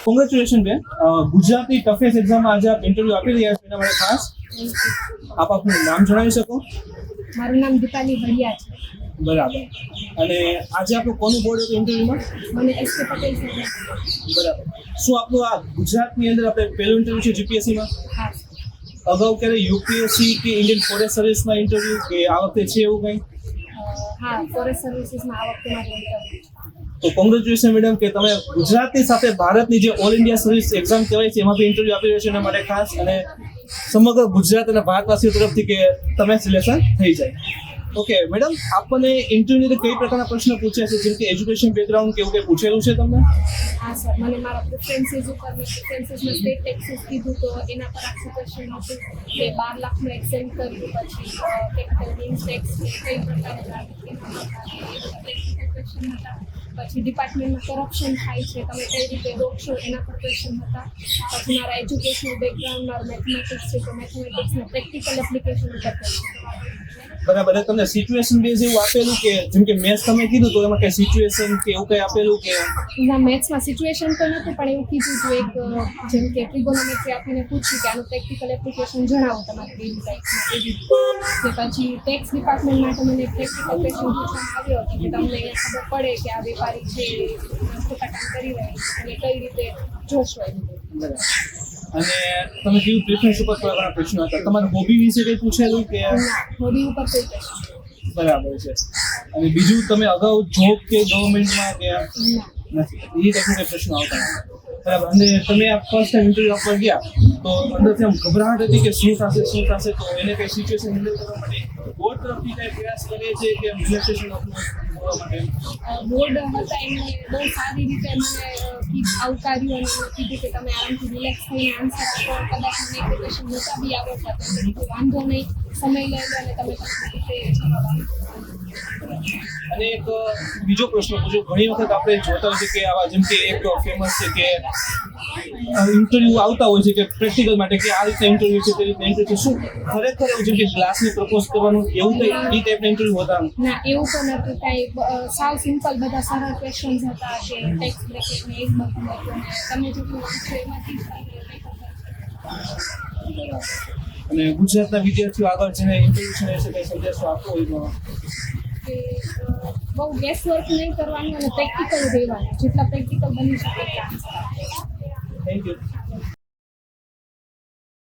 Congratulation બેન. ગુજરાતની toughest એક્ઝામમાં આજે આપ ઇન્ટરવ્યુ આપી રહ્યા છો એના માટે ખાસ આપ આપનું નામ જણાવી શકો? મારું નામ દીપાલી ભડિયા છે. બરાબર. અને આજે આપણું કોનું બોર્ડ હતું ઇન્ટરવ્યુમાં? મને એસ.કે. પટેલ સર. બરાબર. શું આપણું આ ગુજરાતની અંદર આપણે પહેલું ઇન્ટરવ્યુ છે જીપીએસસીમાં? હા અગાઉ ક્યારે યુપીએસસી કે ઇન્ડિયન ફોરેસ્ટ સર્વિસમાં ઇન્ટરવ્યુ કે આ વખતે છે એવું કંઈ? હા ફોરેસ્ટ સર્વિસીસમાં આ વખતે મારું ઇન્ટરવ્યુ. તો કોંગ્રેચ્યુલેશન મેડમ કે તમે ગુજરાતની સાથે ભારતની જે ઓલ ઇન્ડિયા સર્વિસ એક્ઝામ કહેવાય છે એમાં બી ઇન્ટરવ્યુ આપી રહ્યા છો એના માટે ખાસ અને સમગ્ર ગુજરાત અને ભારતવાસીઓ તરફથી કે તમે સિલેક્શન થઈ જાય. ઓકે મેડમ, આપણને ઇન્ટરવ્યુની અંદર કઈ પ્રકારના પ્રશ્ન પૂછ્યા છે, જેમ કે એજ્યુકેશન બેકગ્રાઉન્ડ કેવું કંઈ પૂછેલું છે તમને? હા સર, મને મારા પ્રેફરન્સીસ ઉપર મેં પ્રેફરન્સીસમાં સ્ટેટ ટેક્સીસ કીધું તો એના પર આખું ક્વેશ્ચન હતું કે 12 લાખનું એક્સેન્ટ કર્યું, પછી કેપિટલ ગેઇન્સ ટેક્સ કઈ પ્રકારે ક્વેશ્ચન હતા, પછી ડિપાર્ટમેન્ટમાં કરપ્શન થાય છે તમે કઈ રીતે રોકશો એના પર ક્વેશ્ચન હતા. પછી મારા એજ્યુકેશનલ બેકગ્રાઉન્ડ મારું મેથમેટિક્સ છે તો મેથમેટિક્સના પ્રેક્ટિકલ એપ્લિકેશન ઉપર ક્વેશ્ચન. બરાબર. તમને સિચ્યુએશન બેઝ એવું આપેલું કે જેમ કે મેથ્સ તમે કીધું તો એમાં કઈ સિચ્યુએશન કે એવું કઈ આપેલું કે? ના, મેથ્સમાં સિચ્યુએશન તો નહોતું પણ એવું કીધું હતું એક જેમ કે ટ્રિગોનોમેટ્રી આપીને પૂછ્યું કે આનું પ્રેક્ટિકલ એપ્લિકેશન જણાવો તમારે ડેલી લાઈફમાં એવી. કે પછી ટેક્સ ડિપાર્ટમેન્ટ માટે મને પ્રેક્ટિકલ ક્વેશ્ચન પૂછવામાં આવ્યો હતો કે તમને ખબર પડે કે આ વેપારી છે ખોટા કામ કરી રહ્યા છે અને કઈ રીતે જોશો એમ. બરાબર. અને તમે કેવું પ્રેફરન્સ ઉપર થોડા ઘણા પ્રશ્નો હતા. તમારા હોબી વિશે કંઈ પૂછેલું કે? હોબી ઉપર કોઈ ક્વેશ્ચન. બરાબર છે. અને બીજું તમે અગાઉ જોબ કે ગવર્મેન્ટમાં કે નથી એ ટાઈપના કંઈ પ્રશ્નો આવતા નથી. બરાબર. અને તમે આ ફર્સ્ટ ટાઈમ ઇન્ટરવ્યુ આપવા ગયા તો અંદરથી આમ ગભરાટ હતી કે શું થશે તો એને કંઈ સિચ્યુએશન હેન્ડલ કરવા માટે બોર્ડ તરફથી કંઈ પ્રયાસ કરે છે કે રિલેક્સેશન આપવા માટે? બોર્ડ હતા એમને બહુ સારી રીતે મને આવકાર્યું અને મને કીધું કે તમે આરામથી રિલેક્સ થઈને આન્સર આપો, કદાચ મને એક ક્વેશ્ચન નહોતા બી આવડતા તો કોઈ વાંધો નહીં, સમય લઈ લો અને તમે તમારી રીતે જવાબ આપો. અને એક બીજો પ્રશ્ન પૂછો. ઘણી વખત આપણે જોતા હોય છે કે આવા જેમ કે એક ફેમસ છે કે ઇન્ટરવ્યુ આવતા હોય છે કે પ્રેક્ટિકલ માટે કે આ રીતે ઇન્ટરવ્યુ છે તે રીતે ઇન્ટરવ્યુ છે. શું ખરેખર એવું જેમ કે ક્લાસને પ્રપોઝ કરવાનું એવું કંઈ એ ટાઈપના ઇન્ટરવ્યુ હતા? ના, એવું તો નહોતું કાંઈ. સાવ સિમ્પલ બધા સરળ ક્વેશ્ચન્સ હતા કે ટેક્સ બ્રેકેટ ને એક બધું હતું ને તમે જેટલું પૂછો એમાંથી અને ગુજરાતના વિદ્યાર્થીઓ આગળ જેને ઇન્ટરવ્યુ છે એ કંઈ સંદેશો આપવો હોય તો? કે બહુ ગેસ વર્ક નહીં કરવાનું અને પ્રેક્ટિકલ રહેવાનું, જેટલા પ્રેક્ટિકલ બની શકે એટલા. Thank you.